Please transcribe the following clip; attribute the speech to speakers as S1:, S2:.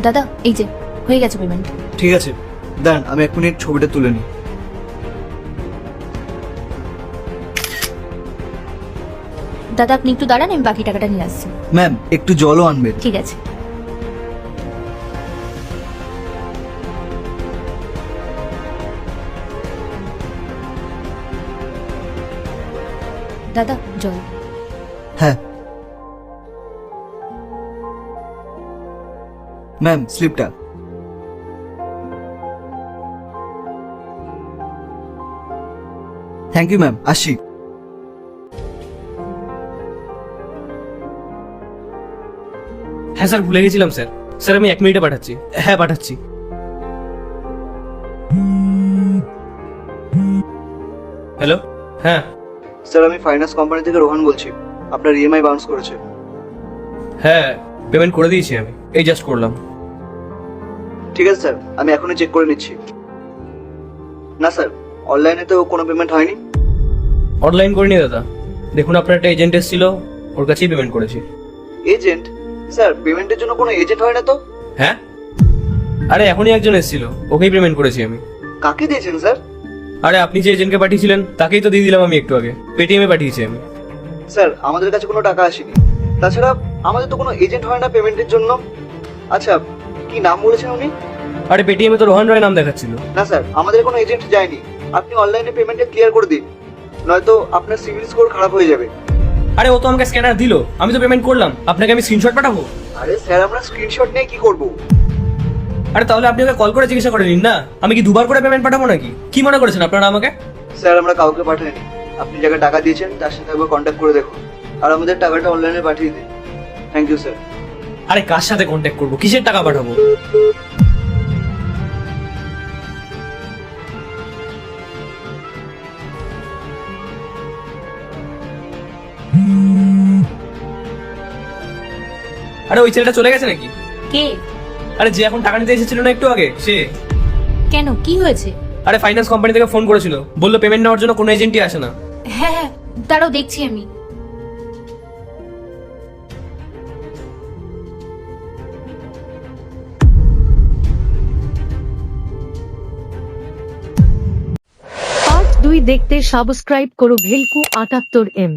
S1: দাদা এই যে হয়ে গেছে পেমেন্ট।
S2: ঠিক আছে, দাঁড়ান আমি 1 মিনিট ছবিটা তুলে নিই।
S1: দাদা আপনি একটু দাঁড়ান, আমি বাকি টাকাটা নিয়ে আসছি।
S2: ম্যাম একটু জলও আনবেন।
S1: ঠিক আছে। দাদা জল।
S2: হ্যাঁ ম্যাম স্লিপটা। থ্যাংক ইউ ম্যাম, আসি।
S3: হ্যাঁ স্যার, ভুলে গেছিলাম স্যার। স্যার আমি 1 মিনিটে পাঠাচ্ছি। হ্যাঁ পাঠাচ্ছি। হ্যালো। হ্যাঁ
S2: স্যার আমি ফাইন্যান্স কোম্পানি থেকে রোহান বলছি, আপনার ইএমআই বাউন্স করেছে।
S3: হ্যাঁ, পেমেন্ট করে দিয়েছি আমি, এই জাস্ট করলাম।
S2: ঠিক আছে স্যার, আমি এখনই চেক করে নিচ্ছি। না স্যার, অনলাইনে তো কোনো পেমেন্ট হয়নি।
S3: অনলাইন করিনি দাদা, দেখুন আপনার একটা এজেন্ট এসেছিল, ওর কাছেই পেমেন্ট করেছি।
S2: এজেন্ট? স্যার পেমেন্টের জন্য কোনো এজেন্ট হয় না তো।
S3: হ্যাঁ, আরে এখনই একজন এসেছিল, ওকেই পেমেন্ট করেছি আমি।
S2: কাকে দিয়েছেন স্যার?
S3: আরে আপনি যে এজেন্টকে পাঠিয়েছিলেন তাকেই তো দিয়ে দিলাম আমি একটু আগে, পেটিএমে পাঠিয়েছি আমি।
S2: স্যার আমাদের কাছে কোনো টাকা আসেনি, তাছাড়া আমাদের তো কোনো এজেন্ট হয় না পেমেন্টের জন্য। আচ্ছা কি নাম বলেছেন উনি?
S3: আরে পেটিএমে তো রোহন রয় নাম দেখাচ্ছিল।
S2: না স্যার, আমাদের কোনো এজেন্ট যায়নি। আপনি অনলাইনে পেমেন্টটা ক্লিয়ার করে দিন, নয়তো আপনার সিভিল স্কোর খারাপ হয়ে যাবে।
S3: আরে ও তো আমাকে স্ক্যানার দিল, আমি তো পেমেন্ট করলাম, আপনাকে আমি স্ক্রিনশট পাঠাবো?
S2: আরে স্যার আমরা স্ক্রিনশট নিয়ে কি করব?
S3: আরে তাহলে আপনি ওকে কল করে জিজ্ঞাসা করে নিন না, আমি কি দুবার করে পেমেন্ট পাঠাবো নাকি? কি মনে করেছেন আপনারা আমাকে?
S2: স্যার আমরা কাউকে পাঠাইনি, আপনি যাকে টাকা দিয়েছেন তার সাথে একবার কন্ট্যাক্ট করে দেখুন, আর আমাদের টাকাটা অনলাইনে পাঠিয়ে দিন। Thank you sir.
S3: আরে কার সাথে কন্ট্যাক্ট করবো, কিসের টাকা পাঠাবো? আরে ওই ছেলেটা চলে গেছে নাকি?
S1: কে?
S3: আরে যে এখন টাকা নিতে এসেছিল না একটু আগে, সে।
S1: কেন কি হয়েছে?
S3: আরে ফাইন্যান্স কোম্পানি থেকে ফোন করেছিল, বললো পেমেন্ট নেওয়ার জন্য কোনো এজেন্টই আসে না।
S1: হ্যাঁ হ্যাঁ দাঁড়াও দেখছি আমি।
S4: পার্ট 2 দেখতে সাবস্ক্রাইব করো ভেলকু 78M।